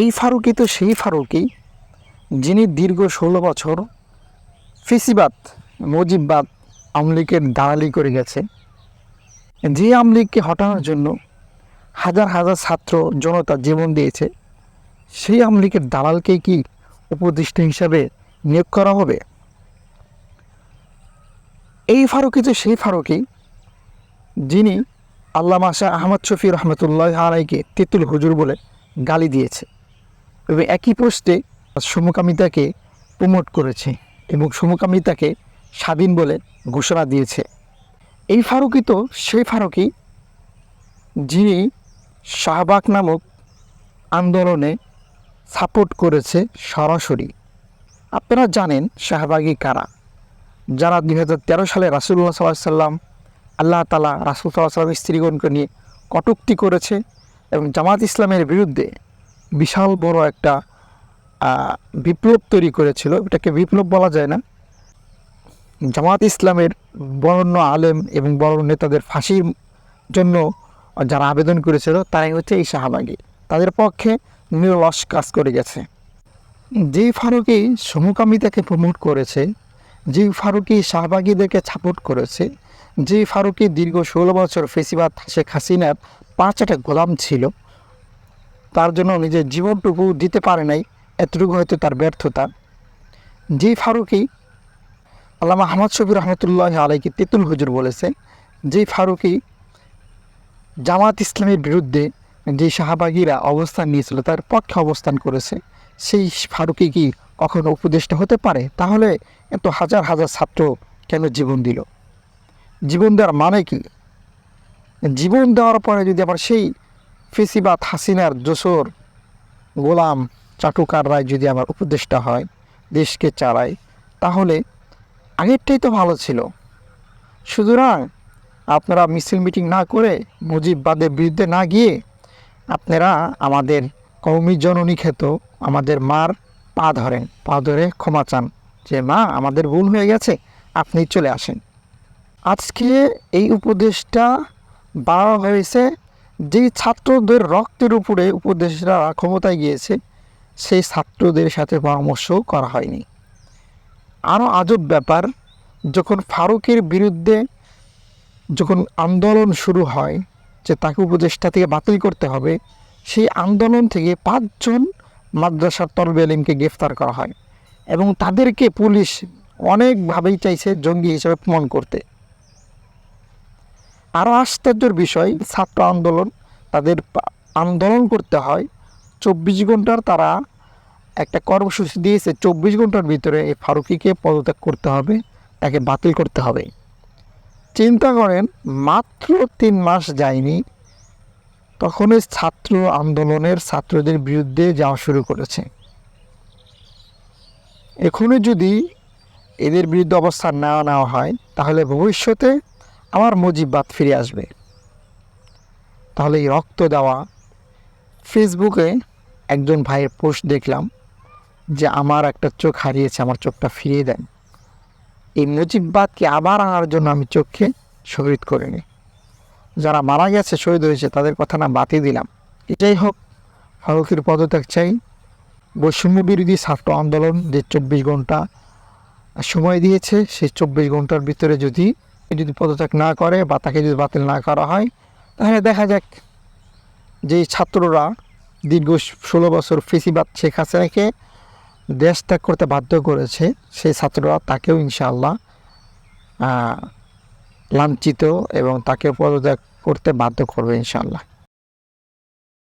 এই ফারুকই তো সেই ফারুকই যিনি দীর্ঘ 16 বছর ফেসিবাদ মুজিববাদ আওয়ামী লীগের দালালি করে গেছে। যে আওয়ামী লীগকে হটানোর জন্য হাজার হাজার ছাত্র জনতা জীবন দিয়েছে, সেই আওয়ামী লীগের দালালকেই কি উপদেষ্টা হিসাবে নিয়োগ করা হবে? এই ফারুকই তো সেই ফারুকই যিনি আল্লামা শাহ আহমদ শফি রহমতুল্লাহ আলাইকে তেঁতুল হুজুর বলে গালি দিয়েছে এবং একই পোস্টে সমকামিতাকে প্রমোট করেছে এবং সমকামিতাকে স্বাধীন বলে ঘোষণা দিয়েছে। এই ফারুকই তো সেই ফারুকই যিনি শাহবাগ নামক আন্দোলনে সাপোর্ট করেছে সরাসরি। আপনারা জানেন শাহবাগী কারা? যারা 2013 সালে রাসূলুল্লাহ সাল্লাল্লাহু আলাইহি সাল্লাম আল্লাহ তাআলা রাসূল সাল্লাল্লাহু আলাইহি সাল্লামের স্ত্রীগণকে নিয়ে কটূক্তি করেছে এবং জামাত ইসলামের বিরুদ্ধে বিশাল বড় একটা বিপ্লব তৈরি করেছিল। এটাকে বিপ্লব বলা যায় না। জামাত ইসলামের বরেণ্য আলেম এবং বড় নেতাদের ফাঁসির জন্য যারা আবেদন করেছিল তারাই হচ্ছে এই শাহবাগী। তাদের পক্ষে নিরলস কাজ করে গেছে। যেই ফারুকই সমকামিতাকে প্রমোট করেছে, যেই ফারুকই শাহবাগীদেরকে সাপোর্ট করেছে, যেই ফারুকই দীর্ঘ 16 বছর ফেসিবাদ শেখ হাসিনার 5টা গোলাম ছিল, তার জন্য নিজের জীবনটুকু দিতে পারে নাই, এতটুকু হয়তো তার ব্যর্থতা। যেই ফারুকই আল্লামা আহমদ শফি রহমতুল্লাহ আলাইকে তেঁতুল হুজুর বলেছে, যেই ফারুকই জামাত ইসলামের বিরুদ্ধে যে শাহবাগীরা অবস্থান নিয়েছিল তার পক্ষে অবস্থান করেছে, সেই ফারুকই কি কখনো উপদেষ্টা হতে পারে? তাহলে এত হাজার হাজার ছাত্র কেন জীবন দিল? জীবন দেওয়ার মানে কি? জীবন দেওয়ার পরে যদি আবার সেই ফেসিবাদ হাসিনার দোসর গোলাম চাটুকাররাই যদি আবার উপদেষ্টা হয়, দেশকে চালায়, তাহলে আগেরটাই তো ভালো ছিল। সুতরাং আপনারা মিছিল মিটিং না করে মুজিববাদের বিরুদ্ধে না গিয়ে আপনারা আমাদের কওমি জননী খ্যাত আমাদের মার পা ধরেন, পা ধরে ক্ষমা চান যে মা আমাদের ভুল হয়ে গেছে, আপনি চলে আসেন। আজকে এই উপদেশটা বাড়া হয়েছে যেই ছাত্রদের রক্তের উপরে উপদেশরা ক্ষমতায় গিয়েছে, সেই ছাত্রদের সাথে পরামর্শ করা হয়নি। আরও আজব ব্যাপার, যখন ফারুকের বিরুদ্ধে যখন আন্দোলন শুরু হয় যে তাকে উপদেষ্টা থেকে বাতিল করতে হবে, সেই আন্দোলন থেকে 5 জন মাদ্রাসার তলবে আলিমকে গ্রেফতার করা হয় এবং তাদেরকে পুলিশ অনেকভাবেই চাইছে জঙ্গি হিসেবে প্রমাণ করতে। আরও আশ্চর্যের বিষয়, ছাত্র আন্দোলন, তাদের আন্দোলন করতে হয় 24 ঘন্টার, তারা একটা কর্মসূচি দিয়েছে 24 ঘন্টার ভিতরে এই ফারুকীকে পদত্যাগ করতে হবে, তাকে বাতিল করতে হবে। চিন্তা করেন, মাত্র 3 মাস যায়নি তখনই ছাত্র আন্দোলনের ছাত্রদের বিরুদ্ধে যাওয়া শুরু করেছে। এখনই যদি এদের বিরুদ্ধে অবস্থান নেওয়া হয় তাহলে ভবিষ্যতে আবার মুজিববাদ ফিরে আসবে। তাহলে এই রক্ত দেওয়া, ফেসবুকে একজন ভাইয়ের পোস্ট দেখলাম যে আমার একটা চোখ হারিয়েছে, আমার চোখটা ফিরিয়ে দেন। এই মুজিববাদকে আবার আনার জন্য আমি চোখকে শহীদ করিনি। যারা মারা গেছে, শহীদ হয়েছে, তাদের কথা না বাতিল দিলাম। এটাই হোক, ফারুকের পদত্যাগ চাই। বৈষম্য বিরোধী ছাত্র আন্দোলন যে 24 ঘন্টা সময় দিয়েছে, সেই 24 ঘন্টার ভিতরে যদি পদত্যাগ না করে বা তাকে যদি বাতিল না করা হয়, তাহলে দেখা যাক যে ছাত্ররা দীর্ঘ 16 বছর ফেসিবাদ শেখ হাসিনাকে দেশ ত্যাগ করতে বাধ্য করেছে, সেই ছাত্ররা তাকেও ইনশাআল্লাহ লাঞ্ছিত এবং তাকে পদত্যাগ করতে বাধ্য করবে ইনশাআল্লাহ।